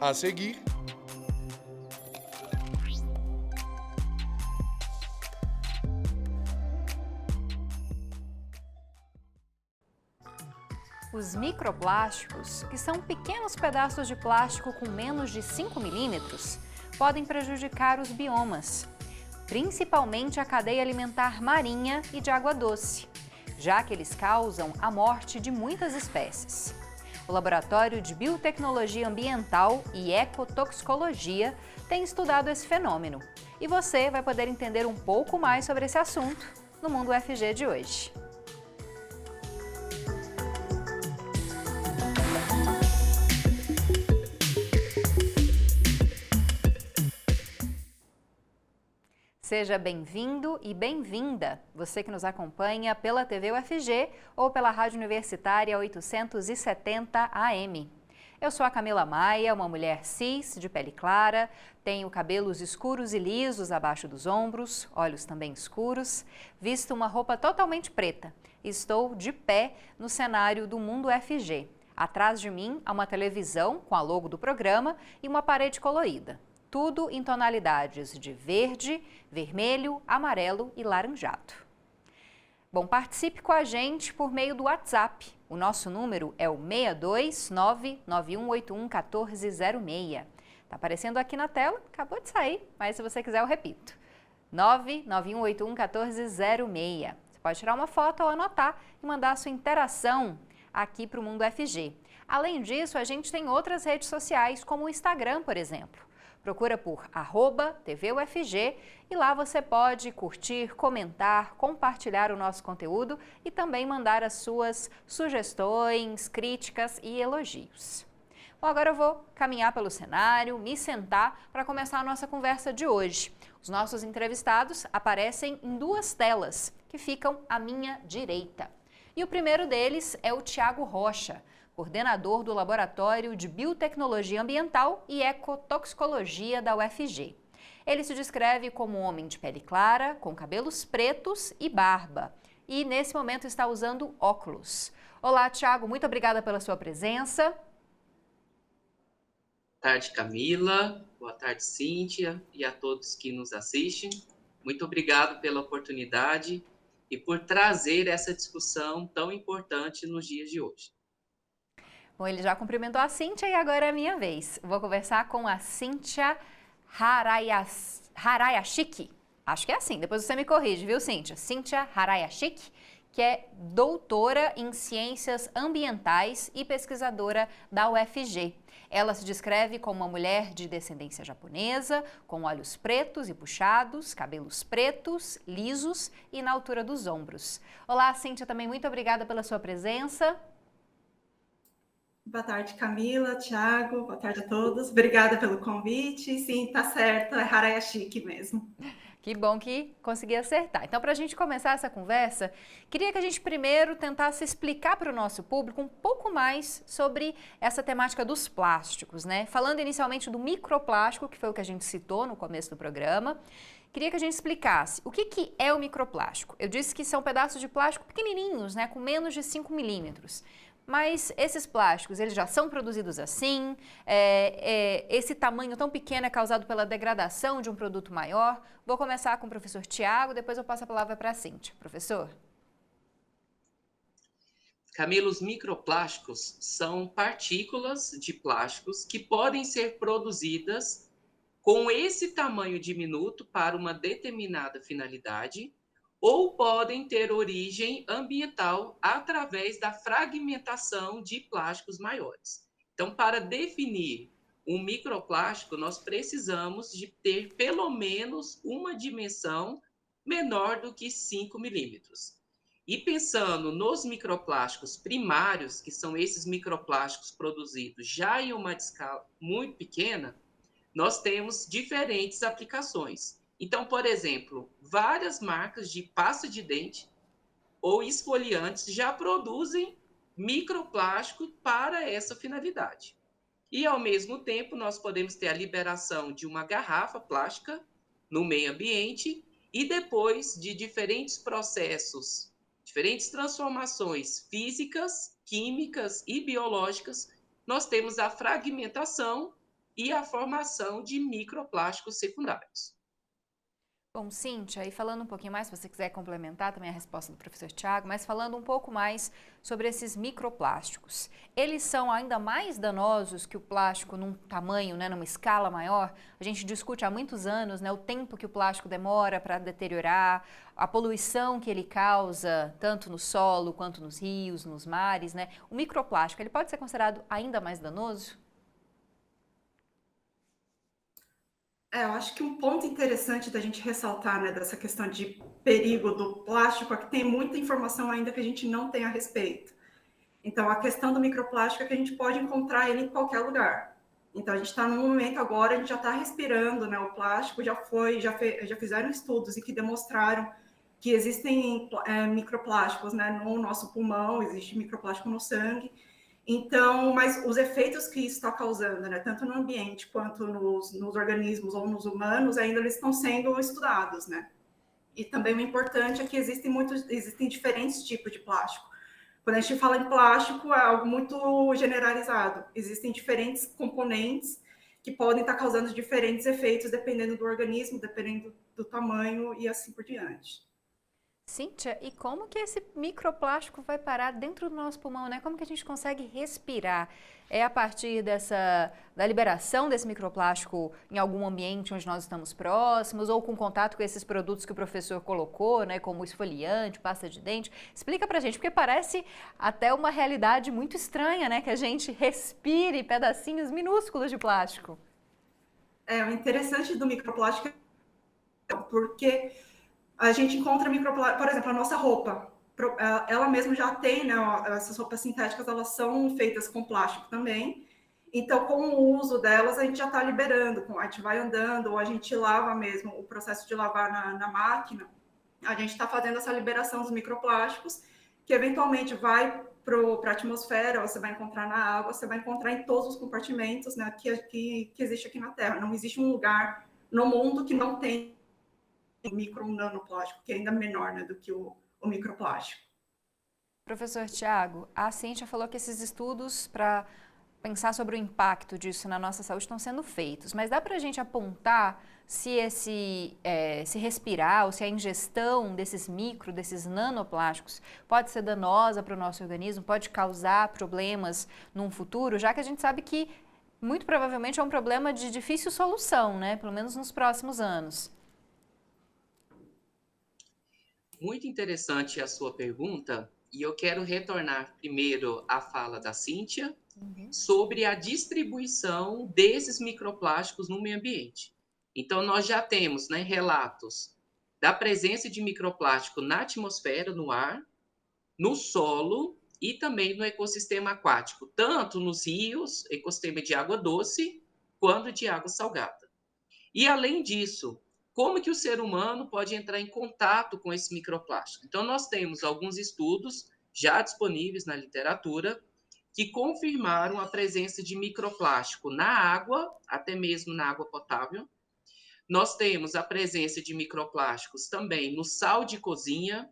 A seguir, os microplásticos, que são pequenos pedaços de plástico com menos de 5 milímetros, podem prejudicar os biomas, principalmente a cadeia alimentar marinha e de água doce, já que eles causam a morte de muitas espécies. O Laboratório de Biotecnologia Ambiental e Ecotoxicologia tem estudado esse fenômeno. E você vai poder entender um pouco mais sobre esse assunto no Mundo UFG de hoje. Seja bem-vindo e bem-vinda, você que nos acompanha pela TV UFG ou pela Rádio Universitária 870 AM. Eu sou a Camila Maia, uma mulher cis, de pele clara, tenho cabelos escuros e lisos abaixo dos ombros, olhos também escuros, visto uma roupa totalmente preta e estou de pé no cenário do Mundo UFG. Atrás de mim há uma televisão com a logo do programa e uma parede colorida. Tudo em tonalidades de verde, vermelho, amarelo e laranjado. Bom, participe com a gente por meio do WhatsApp. O nosso número é o 62991811406. Está aparecendo aqui na tela, acabou de sair, mas se você quiser eu repito. 991811406. Você pode tirar uma foto ou anotar e mandar a sua interação aqui para o Mundo UFG. Além disso, a gente tem outras redes sociais, como o Instagram, por exemplo. Procura por @TVUFG e lá você pode curtir, comentar, compartilhar o nosso conteúdo e também mandar as suas sugestões, críticas e elogios. Bom, agora eu vou caminhar pelo cenário, me sentar para começar a nossa conversa de hoje. Os nossos entrevistados aparecem em duas telas, que ficam à minha direita. E o primeiro deles é o Tiago Rocha, coordenador do Laboratório de Biotecnologia Ambiental e Ecotoxicologia da UFG. Ele se descreve como um homem de pele clara, com cabelos pretos e barba. E nesse momento está usando óculos. Olá, Tiago, muito obrigada pela sua presença. Boa tarde, Camila. Boa tarde, Cíntia, e a todos que nos assistem. Muito obrigado pela oportunidade e por trazer essa discussão tão importante nos dias de hoje. Bom, ele já cumprimentou a Cíntia e agora é a minha vez. Vou conversar com a Cíntia Harayashiki. Acho que é assim, depois você me corrige, viu, Cíntia? Cíntia Harayashiki, que é doutora em Ciências Ambientais e pesquisadora da UFG. Ela se descreve como uma mulher de descendência japonesa, com olhos pretos e puxados, cabelos pretos, lisos e na altura dos ombros. Olá, Cíntia, também muito obrigada pela sua presença. Boa tarde, Camila, Thiago, boa tarde a todos. Obrigada pelo convite. Sim, tá certo, é Harayashiki mesmo. Que bom que consegui acertar. Então, para a gente começar essa conversa, queria que a gente primeiro tentasse explicar para o nosso público um pouco mais sobre essa temática dos plásticos, né? Falando inicialmente do microplástico, que foi o que a gente citou no começo do programa. Queria que a gente explicasse o que é o microplástico. Eu disse que são pedaços de plástico pequenininhos, né, com menos de 5 milímetros. Mas esses plásticos, eles já são produzidos assim? Esse tamanho tão pequeno é causado pela degradação de um produto maior? Vou começar com o professor Tiago, depois eu passo a palavra para a Cíntia. Professor? Camila, os microplásticos são partículas de plásticos que podem ser produzidas com esse tamanho diminuto para uma determinada finalidade, ou podem ter origem ambiental através da fragmentação de plásticos maiores. Então, para definir um microplástico, nós precisamos de ter pelo menos uma dimensão menor do que 5 milímetros. E pensando nos microplásticos primários, que são esses microplásticos produzidos já em uma escala muito pequena, nós temos diferentes aplicações. Então, por exemplo, várias marcas de pasta de dente ou esfoliantes já produzem microplástico para essa finalidade. E, ao mesmo tempo, nós podemos ter a liberação de uma garrafa plástica no meio ambiente e depois de diferentes processos, diferentes transformações físicas, químicas e biológicas, nós temos a fragmentação e a formação de microplásticos secundários. Bom, Cíntia, e falando um pouquinho mais, se você quiser complementar também a resposta do professor Tiago, mas falando um pouco mais sobre esses microplásticos. Eles são ainda mais danosos que o plástico num tamanho, né, numa escala maior? A gente discute há muitos anos, né, o tempo que o plástico demora para deteriorar, a poluição que ele causa, tanto no solo quanto nos rios, nos mares, né? O microplástico, ele pode ser considerado ainda mais danoso? Eu acho que um ponto interessante da gente ressaltar, né, dessa questão de perigo do plástico é que tem muita informação ainda que a gente não tem a respeito. Então, a questão do microplástico é que a gente pode encontrar ele em qualquer lugar. Então, a gente está num momento agora, a gente já está respirando, né? O plástico já fizeram estudos e que demonstraram que existem microplásticos, né, no nosso pulmão, existe microplástico no sangue. Então, mas os efeitos que isso está causando, né, tanto no ambiente quanto nos organismos ou nos humanos, ainda eles estão sendo estudados, né? E também o importante é que existem diferentes tipos de plástico. Quando a gente fala em plástico, é algo muito generalizado. Existem diferentes componentes que podem estar causando diferentes efeitos dependendo do organismo, dependendo do tamanho e assim por diante. Cíntia, e como que esse microplástico vai parar dentro do nosso pulmão, né? Como que a gente consegue respirar? É a partir da liberação desse microplástico em algum ambiente onde nós estamos próximos ou com contato com esses produtos que o professor colocou, né? Como esfoliante, pasta de dente. Explica pra gente, porque parece até uma realidade muito estranha, né? Que a gente respire pedacinhos minúsculos de plástico. O interessante do microplástico é porque a gente encontra microplástico, por exemplo, a nossa roupa. Ela mesma já tem, né? Essas roupas sintéticas, elas são feitas com plástico também. Então, com o uso delas, a gente já está liberando. A gente vai andando, ou a gente lava mesmo, o processo de lavar na máquina, a gente está fazendo essa liberação dos microplásticos, que eventualmente vai para a atmosfera, você vai encontrar na água, você vai encontrar em todos os compartimentos, né, que existe aqui na Terra. Não existe um lugar no mundo que não tem micro ou nanoplástico, que é ainda menor, né, do que o microplástico. Professor Tiago, a Cíntia falou que esses estudos para pensar sobre o impacto disso na nossa saúde estão sendo feitos, mas dá para a gente apontar se se respirar ou se a ingestão desses nanoplásticos pode ser danosa para o nosso organismo, pode causar problemas num futuro, já que a gente sabe que muito provavelmente é um problema de difícil solução, né? Pelo menos nos próximos anos. Muito interessante a sua pergunta, e eu quero retornar primeiro à fala da Cíntia sobre a distribuição desses microplásticos no meio ambiente. Então, nós já temos, né, relatos da presença de microplástico na atmosfera, no ar, no solo e também no ecossistema aquático, tanto nos rios, ecossistema de água doce, quanto de água salgada. E, além disso, como que o ser humano pode entrar em contato com esse microplástico? Então, nós temos alguns estudos já disponíveis na literatura que confirmaram a presença de microplástico na água, até mesmo na água potável. Nós temos a presença de microplásticos também no sal de cozinha,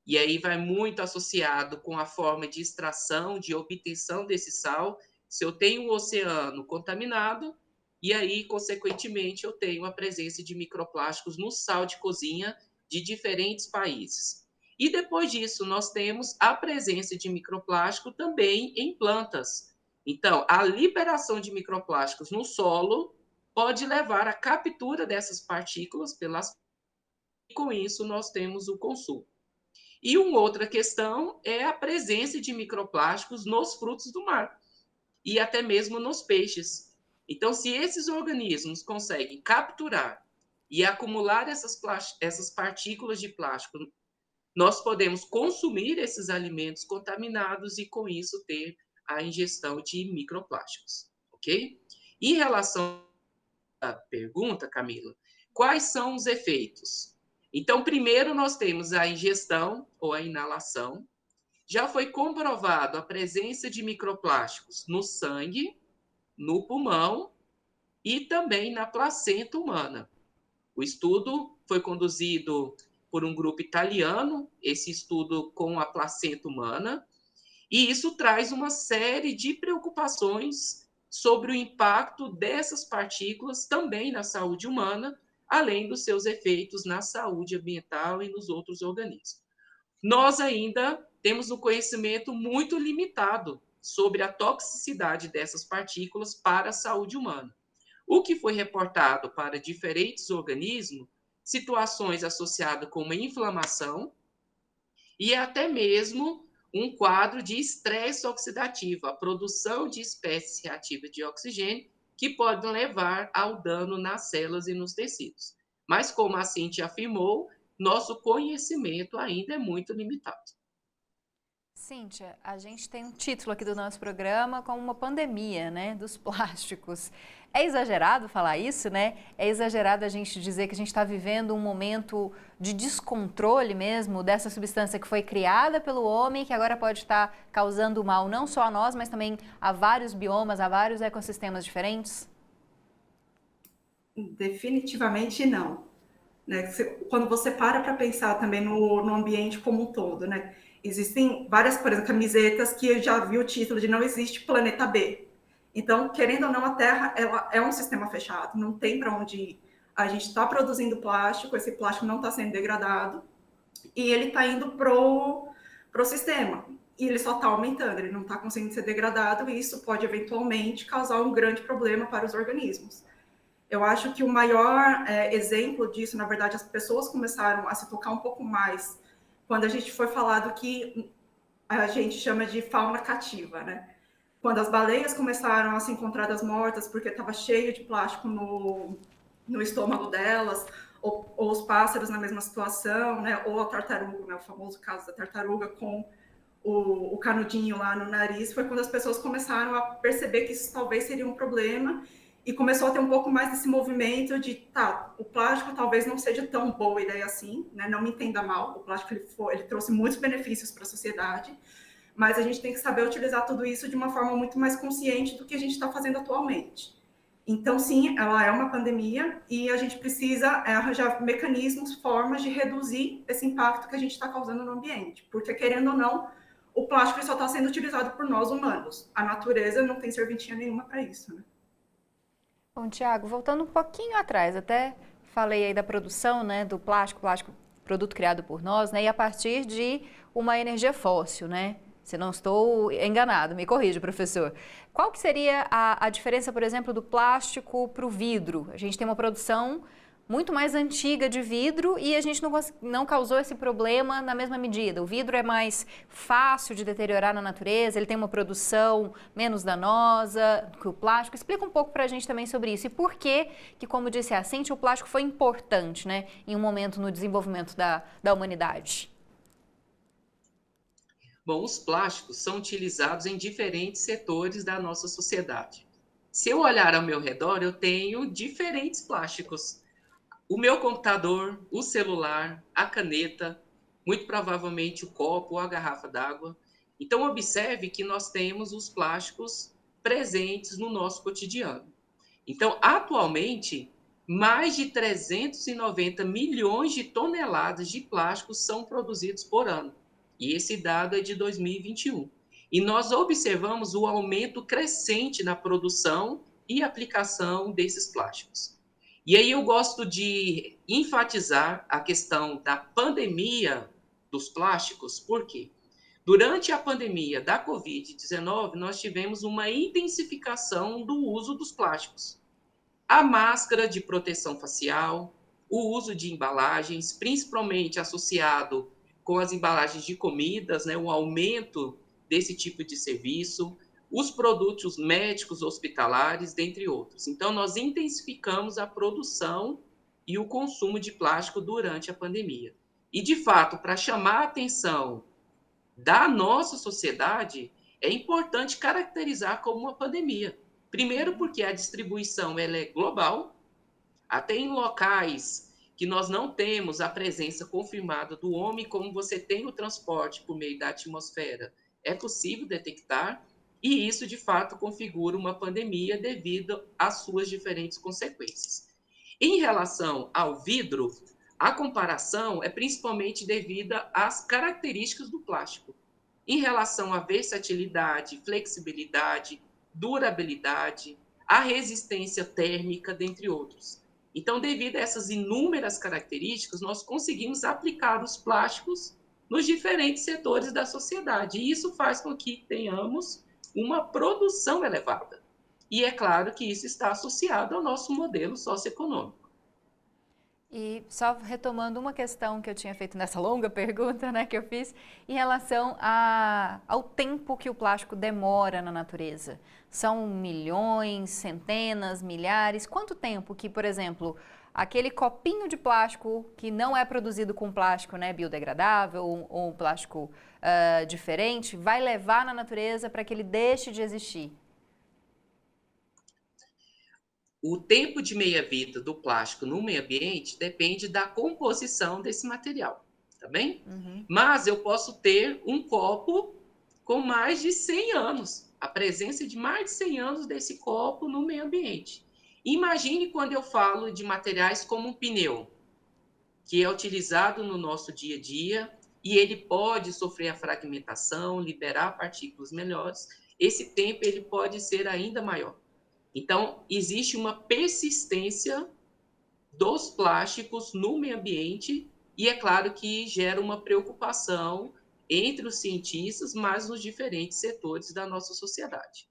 e aí vai muito associado com a forma de extração, de obtenção desse sal. Se eu tenho um oceano contaminado, e aí, consequentemente, eu tenho a presença de microplásticos no sal de cozinha de diferentes países. E depois disso, nós temos a presença de microplástico também em plantas. Então, a liberação de microplásticos no solo pode levar à captura dessas partículas pelas e com isso nós temos o consumo. E uma outra questão é a presença de microplásticos nos frutos do mar e até mesmo nos peixes. Então, se esses organismos conseguem capturar e acumular essas partículas de plástico, nós podemos consumir esses alimentos contaminados e, com isso, ter a ingestão de microplásticos, ok? Em relação à pergunta, Camila, quais são os efeitos? Então, primeiro nós temos a ingestão ou a inalação. Já foi comprovado a presença de microplásticos no sangue, no pulmão e também na placenta humana. O estudo foi conduzido por um grupo italiano, esse estudo com a placenta humana, e isso traz uma série de preocupações sobre o impacto dessas partículas também na saúde humana, além dos seus efeitos na saúde ambiental e nos outros organismos. Nós ainda temos um conhecimento muito limitado sobre a toxicidade dessas partículas para a saúde humana. O que foi reportado para diferentes organismos, situações associadas com uma inflamação e até mesmo um quadro de estresse oxidativo, a produção de espécies reativas de oxigênio, que podem levar ao dano nas células e nos tecidos. Mas, como a Cíntia afirmou, nosso conhecimento ainda é muito limitado. Cíntia, a gente tem um título aqui do nosso programa como uma pandemia, né, dos plásticos. É exagerado falar isso, né? É exagerado a gente dizer que a gente está vivendo um momento de descontrole mesmo dessa substância que foi criada pelo homem, que agora pode estar causando mal não só a nós, mas também a vários biomas, a vários ecossistemas diferentes? Definitivamente não. Né? Quando você para pensar também no ambiente como um todo, né? Existem várias, por exemplo, camisetas que eu já vi o título de Não Existe Planeta B. Então, querendo ou não, a Terra ela é um sistema fechado, não tem para onde ir. A gente está produzindo plástico, esse plástico não está sendo degradado, e ele está indo pro sistema. E ele só está aumentando, ele não está conseguindo ser degradado, e isso pode eventualmente causar um grande problema para os organismos. Eu acho que o maior exemplo disso, na verdade, as pessoas começaram a se tocar um pouco mais quando a gente foi falar do que a gente chama de fauna cativa, né? Quando as baleias começaram a ser encontradas mortas porque estava cheio de plástico no estômago delas, ou os pássaros na mesma situação, né? Ou a tartaruga, né? O famoso caso da tartaruga com o canudinho lá no nariz, foi quando as pessoas começaram a perceber que isso talvez seria um problema e começou a ter um pouco mais desse movimento de, tá, o plástico talvez não seja tão boa ideia assim, né? Não me entenda mal, o plástico ele trouxe muitos benefícios para a sociedade, mas a gente tem que saber utilizar tudo isso de uma forma muito mais consciente do que a gente está fazendo atualmente. Então, sim, ela é uma pandemia e a gente precisa arranjar mecanismos, formas de reduzir esse impacto que a gente está causando no ambiente, porque, querendo ou não, o plástico só está sendo utilizado por nós humanos. A natureza não tem serventia nenhuma para isso, né? Bom, Tiago, voltando um pouquinho atrás, até falei aí da produção, né, do plástico, produto criado por nós, né, e a partir de uma energia fóssil, né? Se não estou enganado, me corrija, professor. Qual que seria a diferença, por exemplo, do plástico para o vidro? A gente tem uma produção muito mais antiga de vidro e a gente não causou esse problema na mesma medida. O vidro é mais fácil de deteriorar na natureza, ele tem uma produção menos danosa que o plástico. Explica um pouco para a gente também sobre isso. E por que, como disse a Cíntia, o plástico foi importante, né, em um momento no desenvolvimento da humanidade? Bom, os plásticos são utilizados em diferentes setores da nossa sociedade. Se eu olhar ao meu redor, eu tenho diferentes plásticos. O meu computador, o celular, a caneta, muito provavelmente o copo ou a garrafa d'água. Então, observe que nós temos os plásticos presentes no nosso cotidiano. Então, atualmente, mais de 390 milhões de toneladas de plásticos são produzidos por ano. E esse dado é de 2021. E nós observamos o aumento crescente na produção e aplicação desses plásticos. E aí eu gosto de enfatizar a questão da pandemia dos plásticos, por quê? Durante a pandemia da Covid-19, nós tivemos uma intensificação do uso dos plásticos. A máscara de proteção facial, o uso de embalagens, principalmente associado com as embalagens de comidas, né, um aumento desse tipo de serviço, os produtos médicos hospitalares, dentre outros. Então, nós intensificamos a produção e o consumo de plástico durante a pandemia. E, de fato, para chamar a atenção da nossa sociedade, é importante caracterizar como uma pandemia. Primeiro, porque a distribuição ela é global, até em locais que nós não temos a presença confirmada do homem, como você tem o transporte por meio da atmosfera, é possível detectar, e isso, de fato, configura uma pandemia devido às suas diferentes consequências. Em relação ao vidro, a comparação é principalmente devida às características do plástico. Em relação à versatilidade, flexibilidade, durabilidade, a resistência térmica, dentre outros. Então, devido a essas inúmeras características, nós conseguimos aplicar os plásticos nos diferentes setores da sociedade. E isso faz com que tenhamos uma produção elevada. E é claro que isso está associado ao nosso modelo socioeconômico. E só retomando uma questão que eu tinha feito nessa longa pergunta, né, que eu fiz, em relação ao tempo que o plástico demora na natureza. São milhões, centenas, milhares? Quanto tempo que, por exemplo, aquele copinho de plástico que não é produzido com plástico, né, biodegradável ou plástico diferente, vai levar na natureza para que ele deixe de existir? O tempo de meia-vida do plástico no meio ambiente depende da composição desse material, tá bem? Mas eu posso ter um copo com mais de 100 anos, a presença de mais de 100 anos desse copo no meio ambiente. Imagine quando eu falo de materiais como um pneu, que é utilizado no nosso dia a dia e ele pode sofrer a fragmentação, liberar partículas melhores. Esse tempo ele pode ser ainda maior. Então, existe uma persistência dos plásticos no meio ambiente e é claro que gera uma preocupação entre os cientistas, mas nos diferentes setores da nossa sociedade.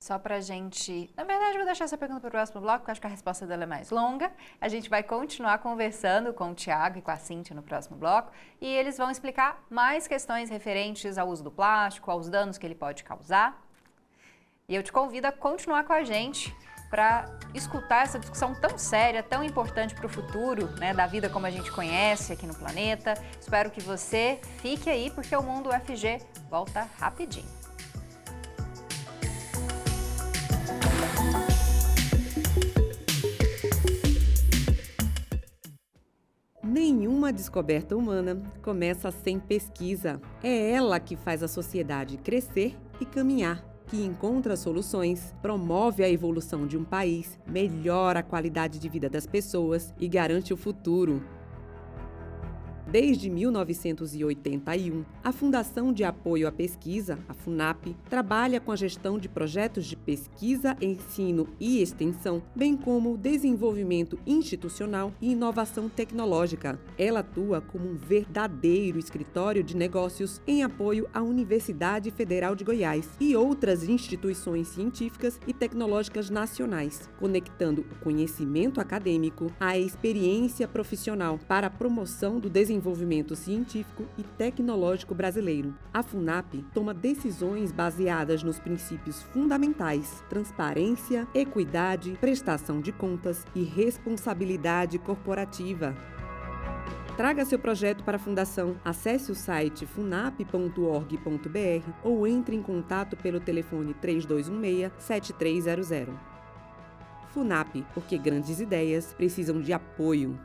Só para a gente... Na verdade, eu vou deixar essa pergunta para o próximo bloco, porque eu acho que a resposta dela é mais longa. A gente vai continuar conversando com o Thiago e com a Cíntia no próximo bloco e eles vão explicar mais questões referentes ao uso do plástico, aos danos que ele pode causar. E eu te convido a continuar com a gente para escutar essa discussão tão séria, tão importante para o futuro, né, da vida como a gente conhece aqui no planeta. Espero que você fique aí, porque o Mundo UFG volta rapidinho. Nenhuma descoberta humana começa sem pesquisa. É ela que faz a sociedade crescer e caminhar, que encontra soluções, promove a evolução de um país, melhora a qualidade de vida das pessoas e garante o futuro. Desde 1981, a Fundação de Apoio à Pesquisa, a FUNAP, trabalha com a gestão de projetos de pesquisa, ensino e extensão, bem como desenvolvimento institucional e inovação tecnológica. Ela atua como um verdadeiro escritório de negócios em apoio à Universidade Federal de Goiás e outras instituições científicas e tecnológicas nacionais, conectando o conhecimento acadêmico à experiência profissional para a promoção do desenvolvimento científico e tecnológico brasileiro. A FUNAP toma decisões baseadas nos princípios fundamentais: transparência, equidade, prestação de contas e responsabilidade corporativa. Traga seu projeto para a Fundação. Acesse o site funap.org.br ou entre em contato pelo telefone 3216-7300. FUNAP, porque grandes ideias precisam de apoio.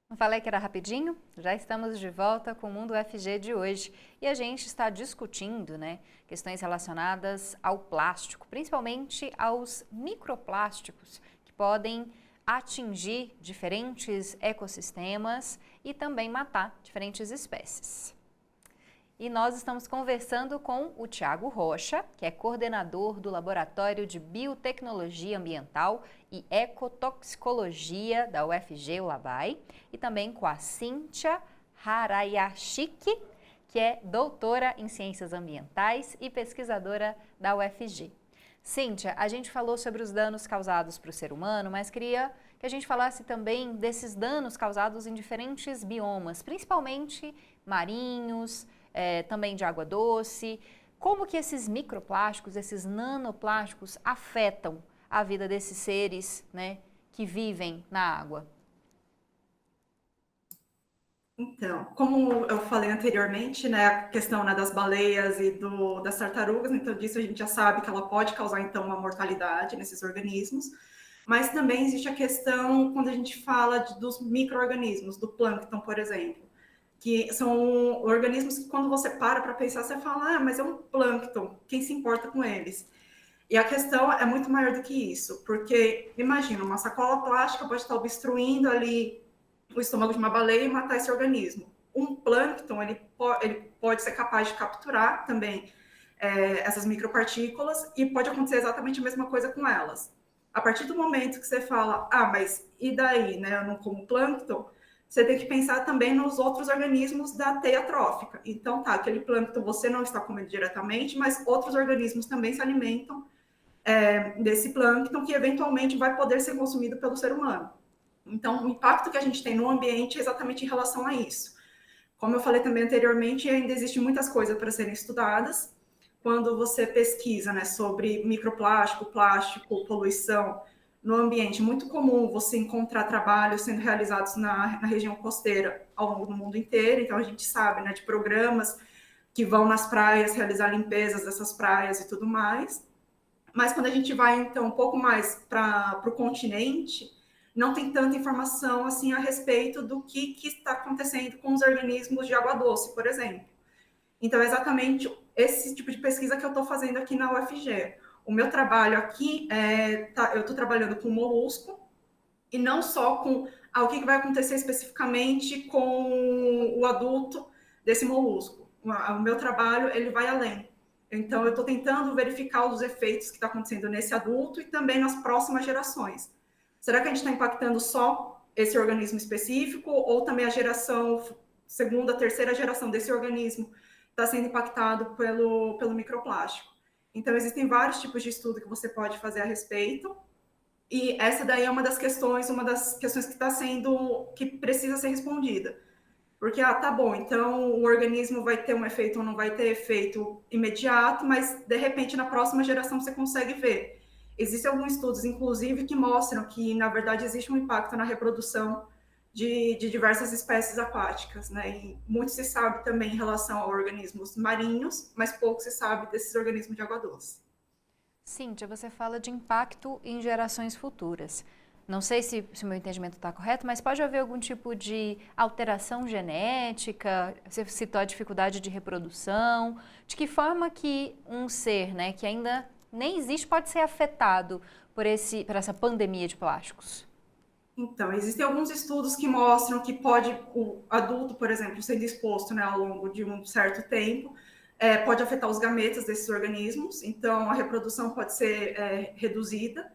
Não falei que era rapidinho? Já estamos de volta com o Mundo UFG de hoje e a gente está discutindo, né, questões relacionadas ao plástico, principalmente aos microplásticos que podem atingir diferentes ecossistemas e também matar diferentes espécies. E nós estamos conversando com o Thiago Rocha, que é coordenador do Laboratório de Biotecnologia Ambiental e Ecotoxicologia da UFG, o LABAI, e também com a Cíntia Harayashiki, que é doutora em Ciências Ambientais e pesquisadora da UFG. Cíntia, a gente falou sobre os danos causados para o ser humano, mas queria que a gente falasse também desses danos causados em diferentes biomas, principalmente marinhos, também de água doce. Como que esses microplásticos, esses nanoplásticos afetam a vida desses seres, né, que vivem na água? Então, como eu falei anteriormente, né, a questão, né, das baleias e das tartarugas, então disso a gente já sabe que ela pode causar então uma mortalidade nesses organismos, mas também existe a questão quando a gente fala dos micro-organismos, do plâncton, por exemplo, que são organismos que quando você para pensar, você fala, mas é um plâncton, quem se importa com eles? E a questão é muito maior do que isso, porque imagina, uma sacola plástica pode estar obstruindo ali o estômago de uma baleia e matar esse organismo. Um plâncton, ele pode ser capaz de capturar também essas micropartículas e pode acontecer exatamente a mesma coisa com elas. A partir do momento que você fala, mas e daí, né? Eu não como plâncton, você tem que pensar também nos outros organismos da teia trófica. Então, tá, aquele plâncton você não está comendo diretamente, mas outros organismos também se alimentam desse plâncton que eventualmente vai poder ser consumido pelo ser humano. Então, o impacto que a gente tem no ambiente é exatamente em relação a isso. Como eu falei também anteriormente, ainda existem muitas coisas para serem estudadas. Quando você pesquisa, né, sobre microplástico, plástico, poluição no ambiente, é muito comum você encontrar trabalhos sendo realizados na região costeira ao longo do mundo inteiro. Então, a gente sabe, né, de programas que vão nas praias realizar limpezas dessas praias e tudo mais. Mas quando a gente vai, então, um pouco mais para o continente, não tem tanta informação assim a respeito do que está acontecendo com os organismos de água doce, por exemplo. Então, é exatamente esse tipo de pesquisa que eu estou fazendo aqui na UFG. O meu trabalho aqui eu estou trabalhando com molusco, e não só com o que vai acontecer especificamente com o adulto desse molusco. O meu trabalho ele vai além. Então, eu estou tentando verificar os efeitos que está acontecendo nesse adulto e também nas próximas gerações. Será que a gente está impactando só esse organismo específico ou também a geração, segunda, terceira geração desse organismo está sendo impactado pelo microplástico? Então, existem vários tipos de estudo que você pode fazer a respeito. E essa daí é uma das questões que precisa ser respondida. Porque, tá bom, então o organismo vai ter um efeito ou não vai ter efeito imediato, mas de repente na próxima geração você consegue ver. Existem alguns estudos, inclusive, que mostram que, na verdade, existe um impacto na reprodução de diversas espécies aquáticas, né? E muito se sabe também em relação a organismos marinhos, mas pouco se sabe desses organismos de água doce. Cíntia, você fala de impacto em gerações futuras. Não sei se o meu entendimento está correto, mas pode haver algum tipo de alteração genética? Você citou a dificuldade de reprodução. De que forma que um ser, né, que ainda nem existe pode ser afetado por essa pandemia de plásticos? Então, existem alguns estudos que mostram que o adulto, por exemplo, sendo exposto, né, ao longo de um certo tempo, pode afetar os gametas desses organismos, então a reprodução pode ser reduzida.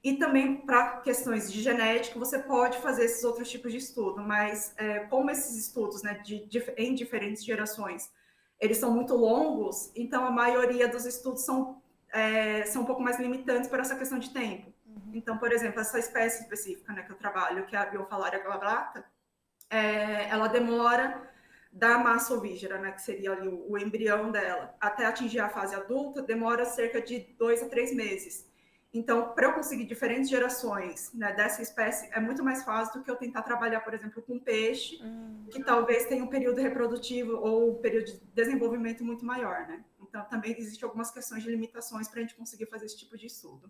E também para questões de genética, você pode fazer esses outros tipos de estudo, mas como esses estudos, né, em diferentes gerações, eles são muito longos, então a maioria dos estudos são um pouco mais limitantes para essa questão de tempo. Então, por exemplo, essa espécie específica, né, que eu trabalho, que é a Biofallaria glabrata, ela demora da massa ovígera, né, que seria ali o embrião dela, até atingir a fase adulta, demora cerca de 2 a 3 meses. Então, para eu conseguir diferentes gerações, né, dessa espécie, é muito mais fácil do que eu tentar trabalhar, por exemplo, com peixe, que talvez tenha um período reprodutivo ou um período de desenvolvimento muito maior, né? Então, também existem algumas questões de limitações para a gente conseguir fazer esse tipo de estudo.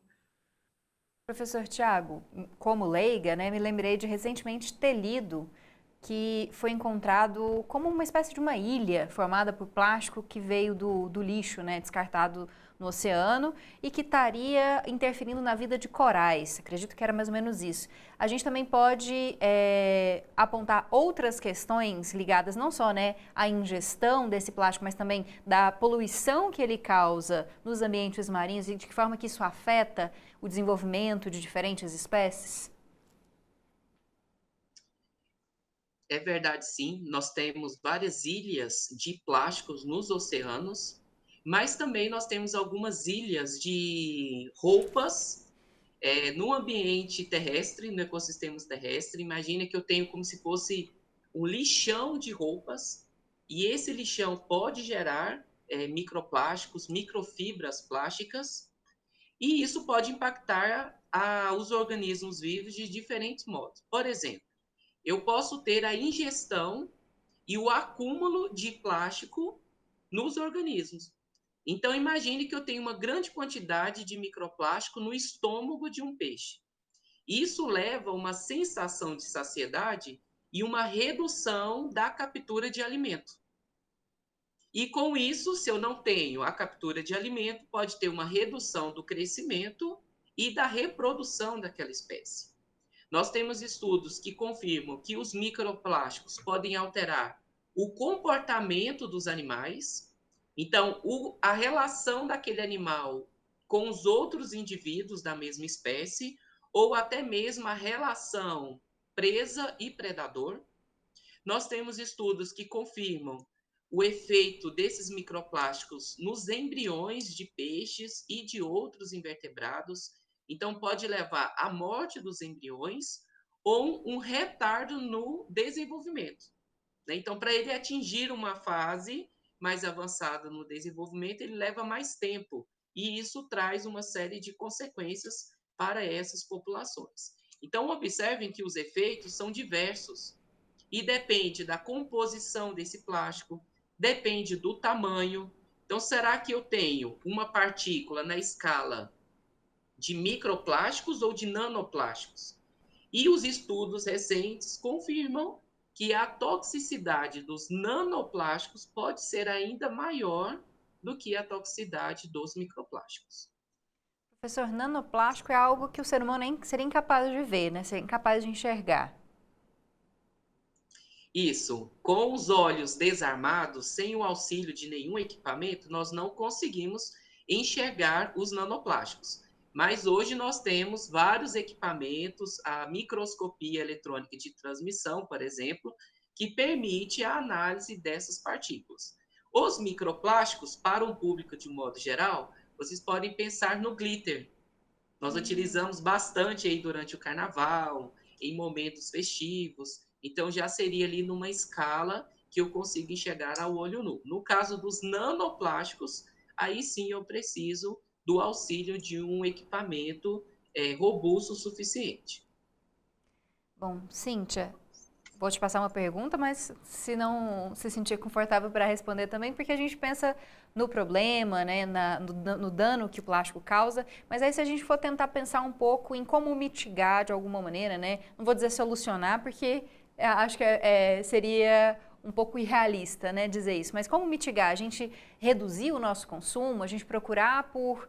Professor Tiago, como leiga, né, me lembrei de recentemente ter lido que foi encontrado como uma espécie de uma ilha formada por plástico que veio do lixo, né, descartado no oceano e que estaria interferindo na vida de corais. Acredito que era mais ou menos isso. A gente também pode apontar outras questões ligadas não só, né, à ingestão desse plástico, mas também da poluição que ele causa nos ambientes marinhos e de que forma que isso afeta o desenvolvimento de diferentes espécies? É verdade, sim. Nós temos várias ilhas de plásticos nos oceanos, mas também nós temos algumas ilhas de roupas no ambiente terrestre, no ecossistema terrestre. Imagina que eu tenho como se fosse um lixão de roupas, e esse lixão pode gerar microplásticos, microfibras plásticas, e isso pode impactar os organismos vivos de diferentes modos. Por exemplo, eu posso ter a ingestão e o acúmulo de plástico nos organismos. Então, imagine que eu tenho uma grande quantidade de microplástico no estômago de um peixe. Isso leva a uma sensação de saciedade e uma redução da captura de alimento. E com isso, se eu não tenho a captura de alimento, pode ter uma redução do crescimento e da reprodução daquela espécie. Nós temos estudos que confirmam que os microplásticos podem alterar o comportamento dos animais. Então, a relação daquele animal com os outros indivíduos da mesma espécie, ou até mesmo a relação presa e predador. Nós temos estudos que confirmam o efeito desses microplásticos nos embriões de peixes e de outros invertebrados. Então, pode levar à morte dos embriões ou um retardo no desenvolvimento. Então, para ele atingir uma fase mais avançada no desenvolvimento, ele leva mais tempo. E isso traz uma série de consequências para essas populações. Então, observem que os efeitos são diversos. E depende da composição desse plástico, depende do tamanho. Então, será que eu tenho uma partícula na escala de microplásticos ou de nanoplásticos? E os estudos recentes confirmam que a toxicidade dos nanoplásticos pode ser ainda maior do que a toxicidade dos microplásticos. Professor, nanoplástico é algo que o ser humano seria incapaz de ver, né? Seria incapaz de enxergar. Isso, com os olhos desarmados, sem o auxílio de nenhum equipamento, nós não conseguimos enxergar os nanoplásticos. Mas hoje nós temos vários equipamentos, a microscopia eletrônica de transmissão, por exemplo, que permite a análise dessas partículas. Os microplásticos, para um público de um modo geral, vocês podem pensar no glitter. Nós utilizamos bastante aí durante o carnaval, em momentos festivos. Então, já seria ali numa escala que eu consigo enxergar ao olho nu. No caso dos nanoplásticos, aí sim eu preciso do auxílio de um equipamento robusto o suficiente. Bom, Cíntia, vou te passar uma pergunta, mas se não se sentir confortável para responder também, porque a gente pensa no problema, né, no dano que o plástico causa, mas aí se a gente for tentar pensar um pouco em como mitigar de alguma maneira, né, não vou dizer solucionar, porque acho que seria um pouco irrealista, né, dizer isso, mas como mitigar? A gente reduzir o nosso consumo, a gente procurar por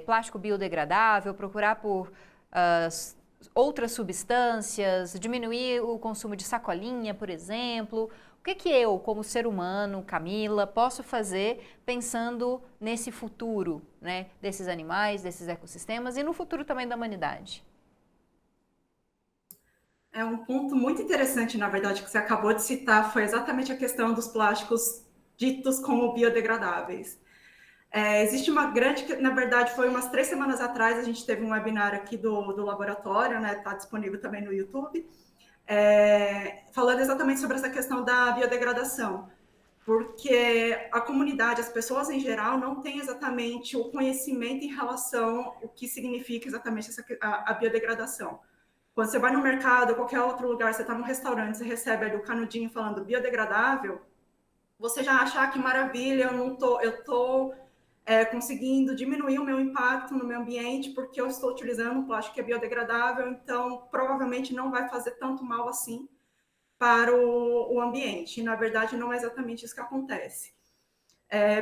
plástico biodegradável, procurar por outras substâncias, diminuir o consumo de sacolinha, por exemplo. O que eu, como ser humano, Camila, posso fazer pensando nesse futuro, né, desses animais, desses ecossistemas e no futuro também da humanidade? É um ponto muito interessante, na verdade, que você acabou de citar, foi exatamente a questão dos plásticos ditos como biodegradáveis. Existe uma grande, na verdade, foi umas 3 semanas atrás, a gente teve um webinar aqui do laboratório, né, está disponível também no YouTube, falando exatamente sobre essa questão da biodegradação, porque a comunidade, as pessoas em geral, não têm exatamente o conhecimento em relação ao que significa exatamente a biodegradação. Quando você vai no mercado ou qualquer outro lugar, você está num restaurante, você recebe ali o canudinho falando biodegradável, você já acha que maravilha, eu estou conseguindo diminuir o meu impacto no meio ambiente porque eu estou utilizando um plástico que é biodegradável, então provavelmente não vai fazer tanto mal assim para o ambiente. E, na verdade, não é exatamente isso que acontece.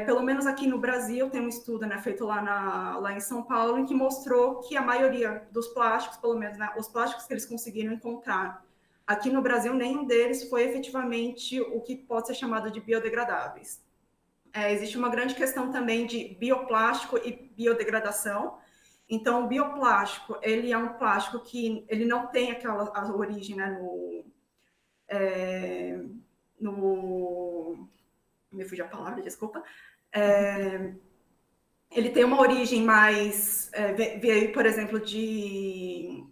Pelo menos aqui no Brasil, tem um estudo, né, feito lá em São Paulo, em que mostrou que a maioria dos plásticos, pelo menos, né, os plásticos que eles conseguiram encontrar aqui no Brasil, nenhum deles foi efetivamente o que pode ser chamado de biodegradáveis. Existe uma grande questão também de bioplástico e biodegradação. Então, o bioplástico, ele é um plástico que ele não tem a origem, né, me fugiu a palavra, desculpa. Ele tem uma origem mais, veio, por exemplo, de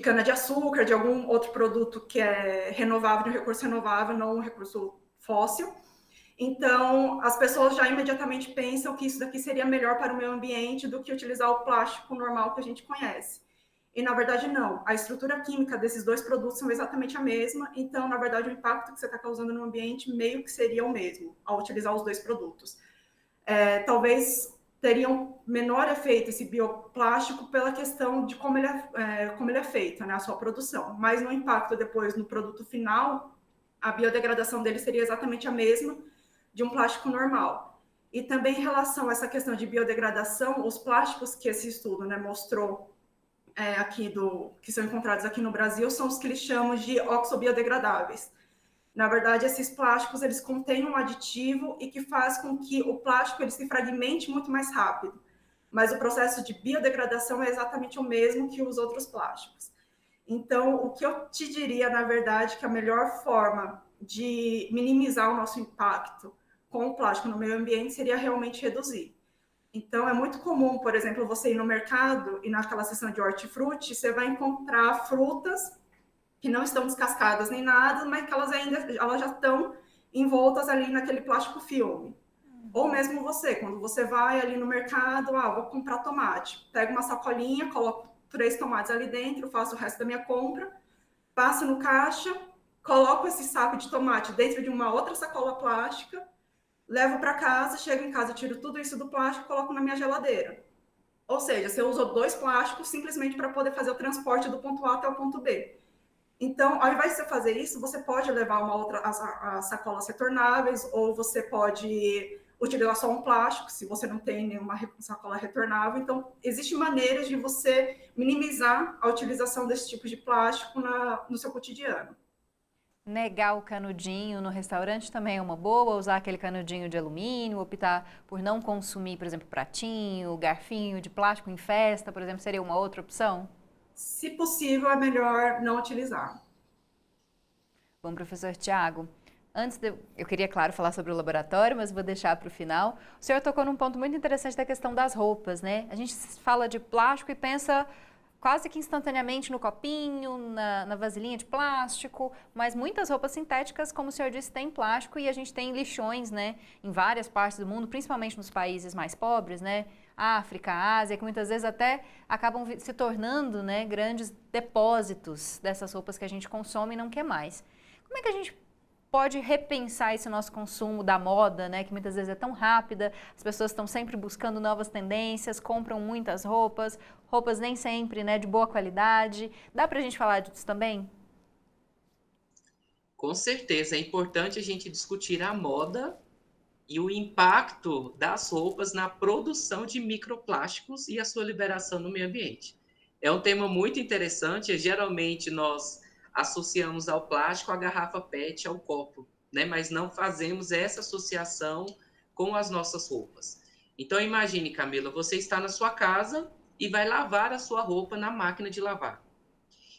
cana-de-açúcar, de algum outro produto que é renovável, de um recurso renovável, não um recurso fóssil. Então, as pessoas já imediatamente pensam que isso daqui seria melhor para o meio ambiente do que utilizar o plástico normal que a gente conhece. E, na verdade, não. A estrutura química desses dois produtos são exatamente a mesma, então, na verdade, o impacto que você está causando no ambiente meio que seria o mesmo ao utilizar os dois produtos. Talvez teria um menor efeito esse bioplástico pela questão de como ele é feito, né, a sua produção. Mas no impacto depois no produto final, a biodegradação dele seria exatamente a mesma, de um plástico normal. E também em relação a essa questão de biodegradação, os plásticos que esse estudo, né, mostrou que são encontrados aqui no Brasil são os que eles chamam de oxobiodegradáveis. Na verdade, esses plásticos eles contêm um aditivo e que faz com que o plástico ele se fragmente muito mais rápido. Mas o processo de biodegradação é exatamente o mesmo que os outros plásticos. Então, o que eu te diria, na verdade, que a melhor forma de minimizar o nosso impacto com o plástico no meio ambiente seria realmente reduzir. Então, é muito comum, por exemplo, você ir no mercado e naquela seção de hortifruti, você vai encontrar frutas que não estão descascadas nem nada, mas que elas já estão envoltas ali naquele plástico filme. Ou mesmo você, quando você vai ali no mercado, vou comprar tomate, pega uma sacolinha, coloco 3 tomates ali dentro, faço o resto da minha compra, passo no caixa, coloco esse saco de tomate dentro de uma outra sacola plástica, levo para casa, chego em casa, tiro tudo isso do plástico e coloco na minha geladeira. Ou seja, você usou 2 plásticos simplesmente para poder fazer o transporte do ponto A até o ponto B. Então, ao invés de você fazer isso, você pode levar as sacolas retornáveis, ou você pode utilizar só um plástico, se você não tem nenhuma sacola retornável. Então, existem maneiras de você minimizar a utilização desse tipo de plástico no seu cotidiano. Negar o canudinho no restaurante também é uma boa, usar aquele canudinho de alumínio, optar por não consumir, por exemplo, pratinho, garfinho de plástico em festa, por exemplo, seria uma outra opção? Se possível, é melhor não utilizar. Bom, professor Tiago, eu queria, claro, falar sobre o laboratório, mas vou deixar para o final. O senhor tocou num ponto muito interessante da questão das roupas, né? A gente fala de plástico e pensa quase que instantaneamente no copinho, na vasilhinha de plástico, mas muitas roupas sintéticas, como o senhor disse, têm plástico e a gente tem lixões, né, em várias partes do mundo, principalmente nos países mais pobres, né, África, Ásia, que muitas vezes até acabam se tornando, né, grandes depósitos dessas roupas que a gente consome e não quer mais. Como é que a gente pode repensar esse nosso consumo da moda, né, que muitas vezes é tão rápida, as pessoas estão sempre buscando novas tendências, compram muitas roupas nem sempre, né, de boa qualidade. Dá para a gente falar disso também? Com certeza, é importante a gente discutir a moda e o impacto das roupas na produção de microplásticos e a sua liberação no meio ambiente. É um tema muito interessante, geralmente nós associamos ao plástico a garrafa PET, ao copo, né? Mas não fazemos essa associação com as nossas roupas. Então imagine, Camila, você está na sua casa e vai lavar a sua roupa na máquina de lavar.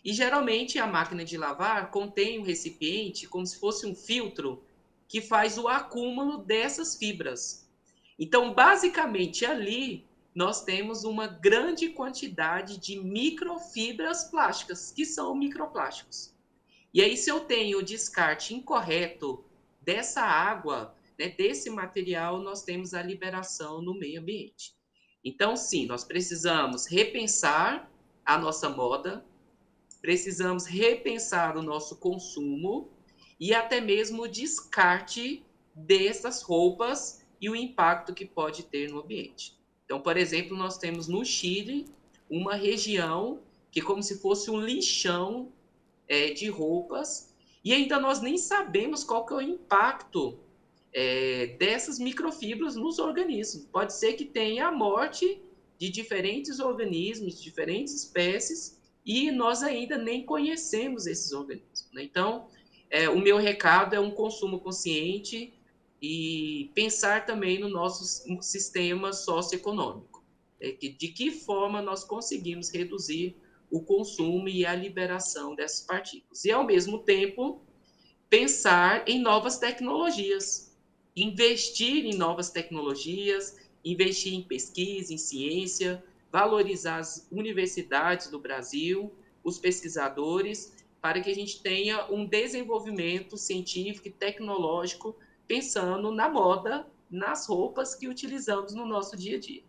E geralmente a máquina de lavar contém um recipiente como se fosse um filtro que faz o acúmulo dessas fibras. Então, basicamente ali nós temos uma grande quantidade de microfibras plásticas, que são microplásticos. E aí, se eu tenho o descarte incorreto dessa água, né, desse material, nós temos a liberação no meio ambiente. Então, sim, nós precisamos repensar a nossa moda, precisamos repensar o nosso consumo e até mesmo o descarte dessas roupas e o impacto que pode ter no ambiente. Então, por exemplo, nós temos no Chile uma região que é como se fosse um lixão de roupas, e ainda nós nem sabemos qual que é o impacto dessas microfibras nos organismos. Pode ser que tenha a morte de diferentes organismos, de diferentes espécies, e nós ainda nem conhecemos esses organismos, né? Então, o meu recado é um consumo consciente e pensar também no nosso sistema socioeconômico. De que forma nós conseguimos reduzir o consumo e a liberação dessas partículas. E, ao mesmo tempo, pensar em novas tecnologias, investir em novas tecnologias, investir em pesquisa, em ciência, valorizar as universidades do Brasil, os pesquisadores, para que a gente tenha um desenvolvimento científico e tecnológico pensando na moda, nas roupas que utilizamos no nosso dia a dia.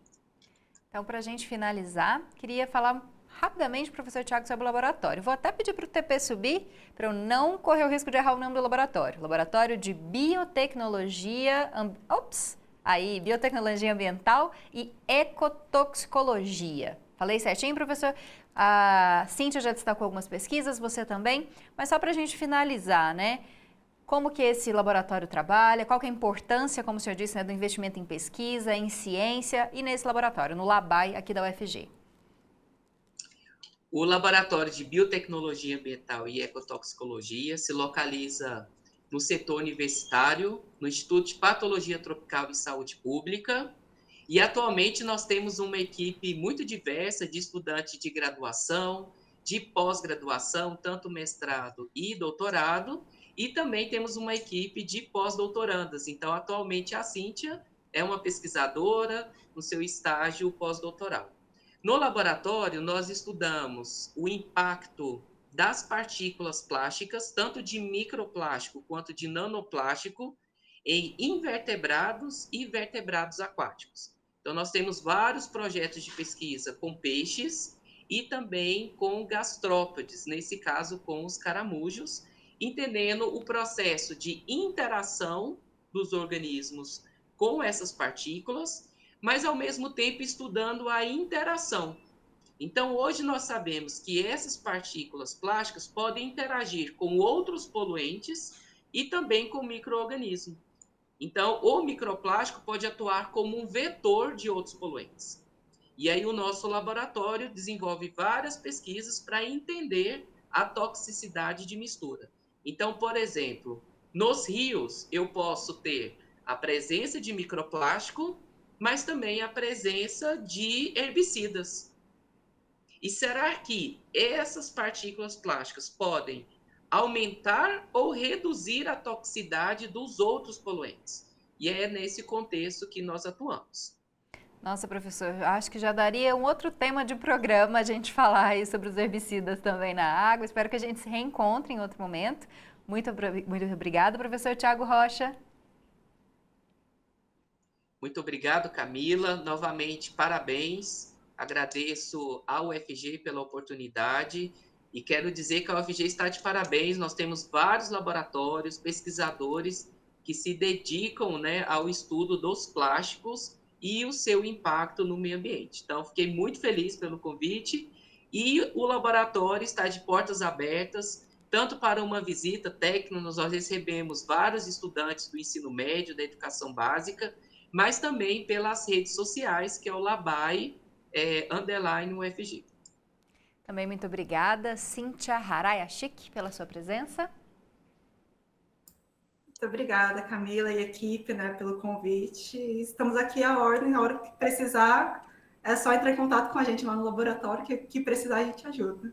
Então, para a gente finalizar, queria falar rapidamente, professor Tiago, sobre o laboratório. Vou até pedir para o TP subir, para eu não correr o risco de errar o nome do laboratório. Laboratório de Biotecnologia... Biotecnologia Ambiental e Ecotoxicologia. Falei certinho, professor? A Cíntia já destacou algumas pesquisas, você também. Mas só para a gente finalizar, né? como que esse laboratório trabalha, qual que é a importância, como o senhor disse, né, do investimento em pesquisa, em ciência e nesse laboratório, no LABAI aqui da UFG. O Laboratório de Biotecnologia Ambiental e Ecotoxicologia se localiza no setor universitário, no Instituto de Patologia Tropical e Saúde Pública, e atualmente nós temos uma equipe muito diversa de estudantes de graduação, de pós-graduação, tanto mestrado e doutorado, e também temos uma equipe de pós-doutorandas. Então, atualmente, a Cíntia é uma pesquisadora no seu estágio pós-doutoral. No laboratório, nós estudamos o impacto das partículas plásticas, tanto de microplástico quanto de nanoplástico, em invertebrados e vertebrados aquáticos. Então, nós temos vários projetos de pesquisa com peixes e também com gastrópodes, nesse caso com os caramujos, entendendo o processo de interação dos organismos com essas partículas, mas ao mesmo tempo estudando a interação. Então, hoje nós sabemos que essas partículas plásticas podem interagir com outros poluentes e também com micro-organismos. Então, o microplástico pode atuar como um vetor de outros poluentes. E aí o nosso laboratório desenvolve várias pesquisas para entender a toxicidade de mistura. Então, por exemplo, nos rios eu posso ter a presença de microplástico, mas também a presença de herbicidas. E será que essas partículas plásticas podem aumentar ou reduzir a toxicidade dos outros poluentes? E é nesse contexto que nós atuamos. Nossa, professor, acho que já daria um outro tema de programa a gente falar aí sobre os herbicidas também na água. Espero que a gente se reencontre em outro momento. Muito obrigada, professor Thiago Rocha. Muito obrigado, Camila. Novamente, parabéns. Agradeço à UFG pela oportunidade e quero dizer que a UFG está de parabéns. Nós temos vários laboratórios, pesquisadores que se dedicam, né, ao estudo dos plásticos e o seu impacto no meio ambiente. Então, fiquei muito feliz pelo convite e o laboratório está de portas abertas, tanto para uma visita técnica, nós recebemos vários estudantes do ensino médio, da educação básica, mas também pelas redes sociais, que é o LABAI _UFG. Também muito obrigada, Cíntia Harayashik, pela sua presença. Muito obrigada, Camila e equipe, né, pelo convite. Estamos aqui à ordem, na hora que precisar, é só entrar em contato com a gente lá no laboratório, que precisar a gente ajuda.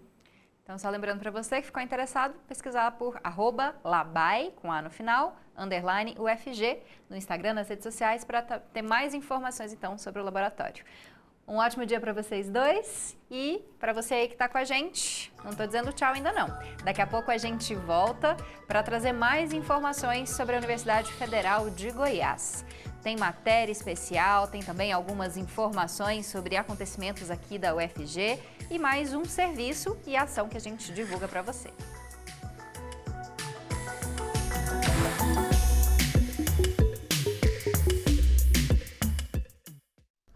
Então, só lembrando para você que ficou interessado, pesquisar por @labai, com A no final, _UFG, no Instagram, nas redes sociais, para ter mais informações, então, sobre o laboratório. Um ótimo dia para vocês dois e para você aí que está com a gente, não estou dizendo tchau ainda não. Daqui a pouco a gente volta para trazer mais informações sobre a Universidade Federal de Goiás. Tem matéria especial, tem também algumas informações sobre acontecimentos aqui da UFG e mais um serviço e ação que a gente divulga para você.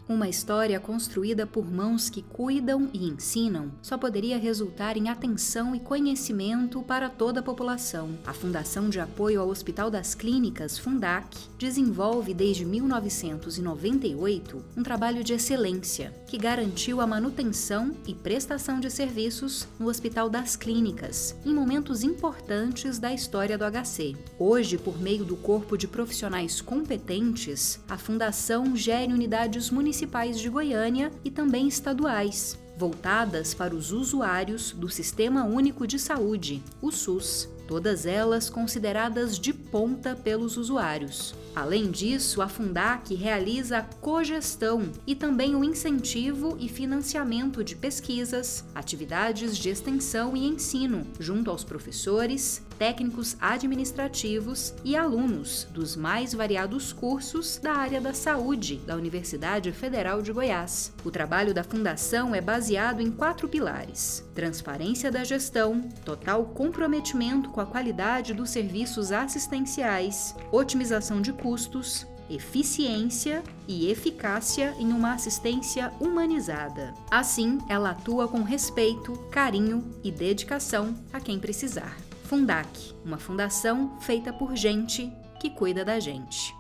Uma história construída por mãos que cuidam e ensinam só poderia resultar em atenção e conhecimento para toda a população. A Fundação de Apoio ao Hospital das Clínicas, Fundac, desenvolve desde 1998 um trabalho de excelência que garantiu a manutenção e prestação de serviços no Hospital das Clínicas em momentos importantes da história do HC. Hoje, por meio do corpo de profissionais competentes, a Fundação gere unidades municipais de Goiânia e também estaduais, voltadas para os usuários do Sistema Único de Saúde, o SUS, todas elas consideradas de ponta pelos usuários. Além disso, a Fundac realiza a cogestão e também o incentivo e financiamento de pesquisas, atividades de extensão e ensino, junto aos professores, técnicos administrativos e alunos dos mais variados cursos da área da saúde da Universidade Federal de Goiás. O trabalho da Fundação é baseado em 4 pilares: transparência da gestão, total comprometimento com a qualidade dos serviços assistenciais, otimização de custos, eficiência e eficácia em uma assistência humanizada. Assim, ela atua com respeito, carinho e dedicação a quem precisar. Fundac, uma fundação feita por gente que cuida da gente.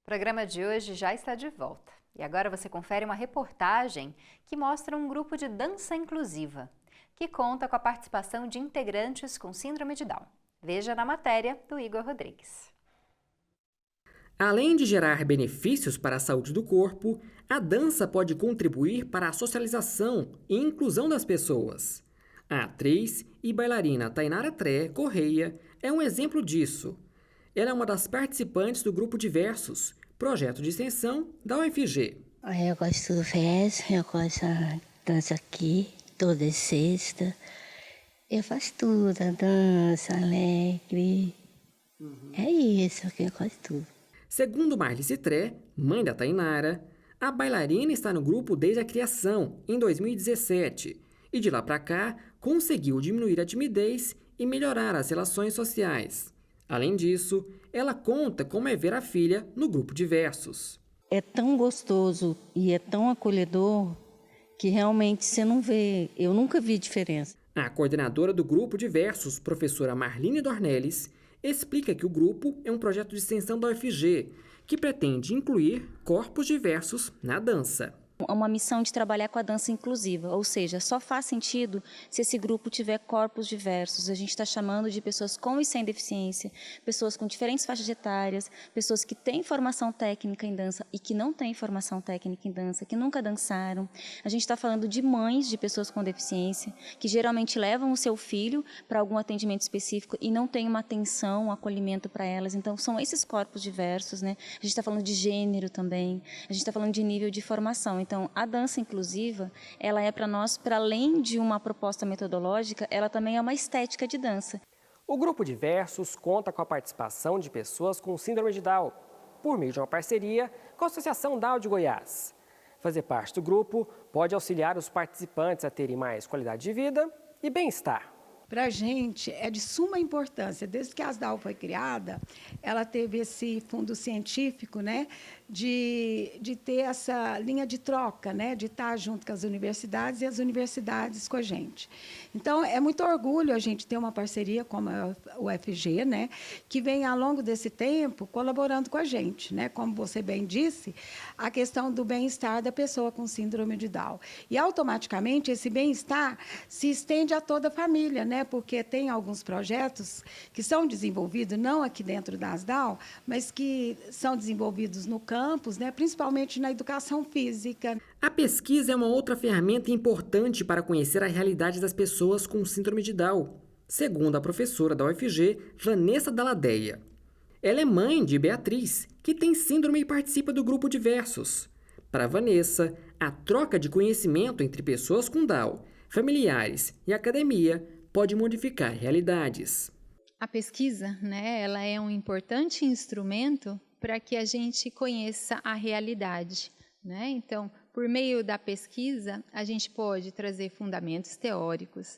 O programa de hoje já está de volta. E agora você confere uma reportagem que mostra um grupo de dança inclusiva, que conta com a participação de integrantes com síndrome de Down. Veja na matéria do Igor Rodrigues. Além de gerar benefícios para a saúde do corpo, a dança pode contribuir para a socialização e inclusão das pessoas. A atriz e bailarina Tainara Tré Correia é um exemplo disso. Ela é uma das participantes do Grupo Diversos, projeto de extensão da UFG. Eu gosto do verso, eu gosto da dança aqui, toda sexta. Eu faço tudo, a dança, alegre. É isso que eu gosto tudo. Segundo Marlice Tré, mãe da Tainara, a bailarina está no grupo desde a criação, em 2017, e de lá para cá conseguiu diminuir a timidez e melhorar as relações sociais. Além disso, ela conta como é ver a filha no Grupo Diversos. É tão gostoso e é tão acolhedor que realmente você não vê, eu nunca vi diferença. A coordenadora do Grupo Diversos, professora Marline Dornelles, explica que o grupo é um projeto de extensão da UFG, que pretende incluir corpos diversos na dança. É uma missão de trabalhar com a dança inclusiva, ou seja, só faz sentido se esse grupo tiver corpos diversos. A gente está chamando de pessoas com e sem deficiência, pessoas com diferentes faixas etárias, pessoas que têm formação técnica em dança e que não têm formação técnica em dança, que nunca dançaram. A gente está falando de mães de pessoas com deficiência, que geralmente levam o seu filho para algum atendimento específico e não tem uma atenção, um acolhimento para elas. Então, são esses corpos diversos, né? A gente está falando de gênero também, a gente está falando de nível de formação. Então, a dança inclusiva, ela é para nós, para além de uma proposta metodológica, ela também é uma estética de dança. O Grupo Diversos conta com a participação de pessoas com síndrome de Down, por meio de uma parceria com a Associação Down de Goiás. Fazer parte do grupo pode auxiliar os participantes a terem mais qualidade de vida e bem-estar. Para a gente é de suma importância. Desde que a ASDAL foi criada, ela teve esse fundo científico, né, de ter essa linha de troca, né, de estar junto com as universidades e as universidades com a gente. Então, é muito orgulho a gente ter uma parceria como a UFG, né, que vem, ao longo desse tempo, colaborando com a gente, né, como você bem disse, a questão do bem-estar da pessoa com síndrome de Down. E, automaticamente, esse bem-estar se estende a toda a família, né, porque tem alguns projetos que são desenvolvidos, não aqui dentro da ASDAL, mas que são desenvolvidos no campus, né, principalmente na educação física. A pesquisa é uma outra ferramenta importante para conhecer a realidade das pessoas com síndrome de Down, segundo a professora da UFG, Vanessa Dalladeia. Ela é mãe de Beatriz, que tem síndrome e participa do Grupo Diversos. Para Vanessa, a troca de conhecimento entre pessoas com Down, familiares e academia pode modificar realidades. A pesquisa, né, ela é um importante instrumento para que a gente conheça a realidade, né? Então, por meio da pesquisa, a gente pode trazer fundamentos teóricos,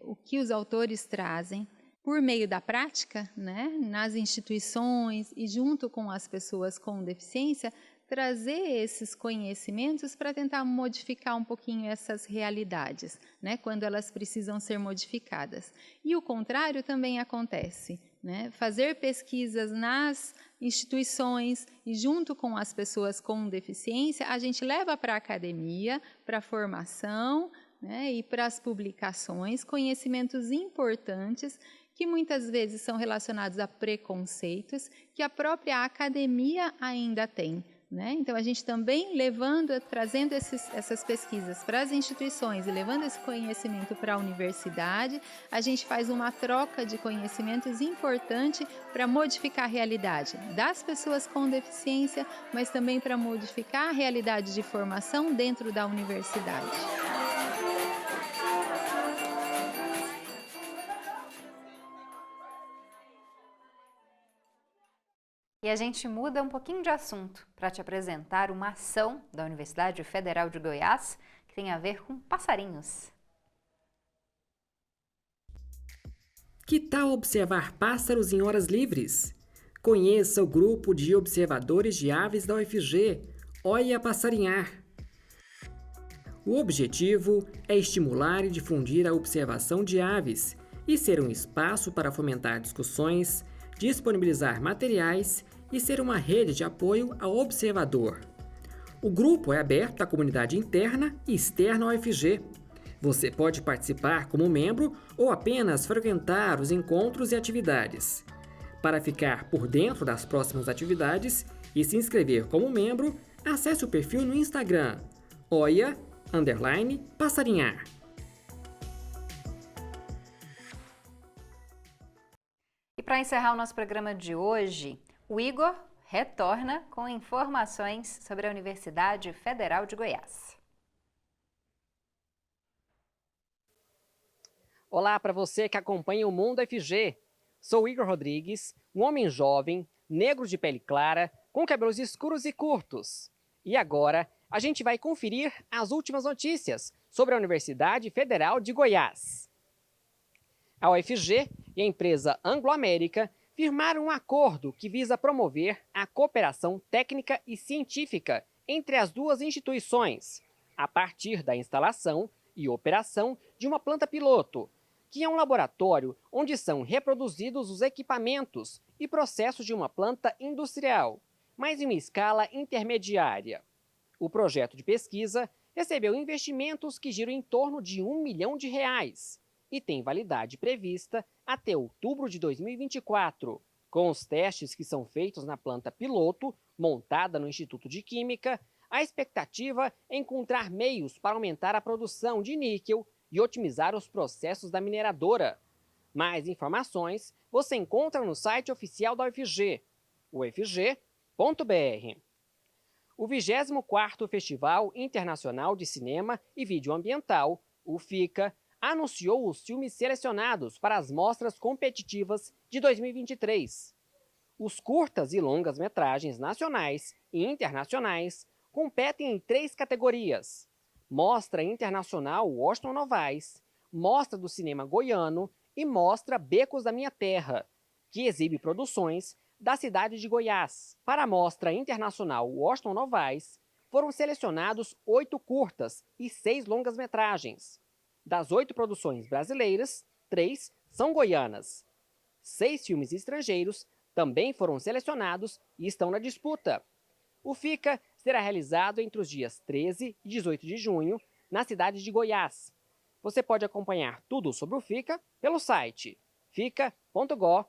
o que os autores trazem, por meio da prática, né, nas instituições e junto com as pessoas com deficiência, trazer esses conhecimentos para tentar modificar um pouquinho essas realidades, né, quando elas precisam ser modificadas. E o contrário também acontece, né? Fazer pesquisas nas instituições e junto com as pessoas com deficiência, a gente leva para a academia, para a formação, né, e para as publicações, conhecimentos importantes que muitas vezes são relacionados a preconceitos que a própria academia ainda tem. Né? Então, a gente também trazendo essas pesquisas para as instituições e levando esse conhecimento para a universidade, a gente faz uma troca de conhecimentos importante para modificar a realidade das pessoas com deficiência, mas também para modificar a realidade de formação dentro da universidade. E a gente muda um pouquinho de assunto para te apresentar uma ação da Universidade Federal de Goiás que tem a ver com passarinhos. Que tal observar pássaros em horas livres? Conheça o grupo de observadores de aves da UFG, Oia Passarinhar. O objetivo é estimular e difundir a observação de aves e ser um espaço para fomentar discussões, disponibilizar materiais e ser uma rede de apoio ao observador. O grupo é aberto à comunidade interna e externa ao UFG. Você pode participar como membro ou apenas frequentar os encontros e atividades. Para ficar por dentro das próximas atividades e se inscrever como membro, acesse o perfil no Instagram, Oia_Passarinhar. E para encerrar o nosso programa de hoje, o Igor retorna com informações sobre a Universidade Federal de Goiás. Olá para você que acompanha o Mundo UFG. Sou Igor Rodrigues, um homem jovem, negro de pele clara, com cabelos escuros e curtos. E agora, a gente vai conferir as últimas notícias sobre a Universidade Federal de Goiás. A UFG e a empresa Anglo-América firmaram um acordo que visa promover a cooperação técnica e científica entre as duas instituições, a partir da instalação e operação de uma planta piloto, que é um laboratório onde são reproduzidos os equipamentos e processos de uma planta industrial, mas em uma escala intermediária. O projeto de pesquisa recebeu investimentos que giram em torno de R$1 milhão e tem validade prevista até outubro de 2024. Com os testes que são feitos na planta piloto, montada no Instituto de Química, a expectativa é encontrar meios para aumentar a produção de níquel e otimizar os processos da mineradora. Mais informações você encontra no site oficial da UFG, ufg.br. O 24º Festival Internacional de Cinema e Vídeo Ambiental, o FICA, anunciou os filmes selecionados para as mostras competitivas de 2023. Os curtas e longas metragens nacionais e internacionais competem em 3 categorias: Mostra Internacional Washington Novaes, Mostra do Cinema Goiano e Mostra Becos da Minha Terra, que exibe produções da cidade de Goiás. Para a Mostra Internacional Washington Novaes, foram selecionados 8 curtas e 6 longas-metragens. Das 8 produções brasileiras, 3 são goianas. 6 filmes estrangeiros também foram selecionados e estão na disputa. O FICA será realizado entre os dias 13 e 18 de junho, na cidade de Goiás. Você pode acompanhar tudo sobre o FICA pelo site fica.gov.br.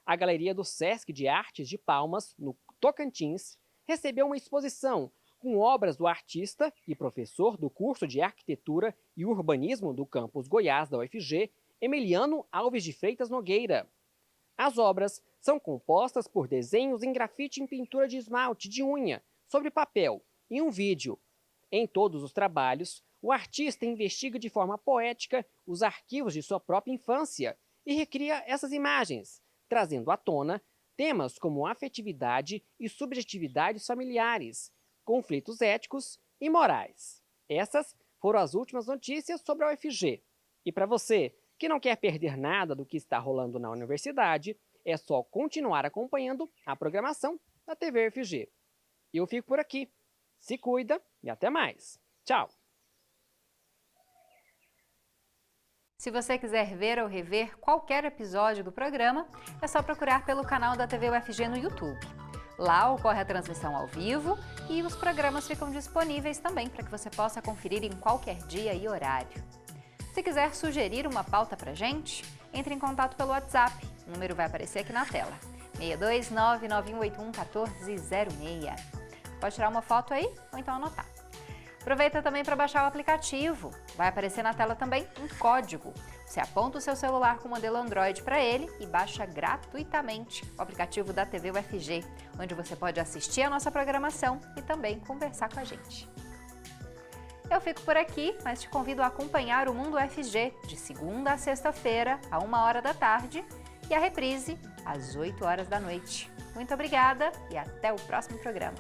A Galeria do Sesc de Artes de Palmas, no Tocantins, recebeu uma exposição com obras do artista e professor do curso de Arquitetura e Urbanismo do campus Goiás da UFG, Emiliano Alves de Freitas Nogueira. As obras são compostas por desenhos em grafite em pintura de esmalte de unha, sobre papel, e um vídeo. Em todos os trabalhos, o artista investiga de forma poética os arquivos de sua própria infância e recria essas imagens, trazendo à tona temas como afetividade e subjetividades familiares, conflitos éticos e morais. Essas foram as últimas notícias sobre a UFG. E para você que não quer perder nada do que está rolando na universidade, é só continuar acompanhando a programação da TV UFG. Eu fico por aqui. Se cuida e até mais. Tchau! Se você quiser ver ou rever qualquer episódio do programa, é só procurar pelo canal da TV UFG no YouTube. Lá ocorre a transmissão ao vivo e os programas ficam disponíveis também para que você possa conferir em qualquer dia e horário. Se quiser sugerir uma pauta pra gente, entre em contato pelo WhatsApp. O número vai aparecer aqui na tela. 62991811406. Pode tirar uma foto aí ou então anotar. Aproveita também para baixar o aplicativo. Vai aparecer na tela também um código. Você aponta o seu celular com o modelo Android para ele e baixa gratuitamente o aplicativo da TV UFG, onde você pode assistir a nossa programação e também conversar com a gente. Eu fico por aqui, mas te convido a acompanhar o Mundo UFG de segunda a sexta-feira, à 1h da tarde, e a reprise às 8 horas da noite. Muito obrigada e até o próximo programa.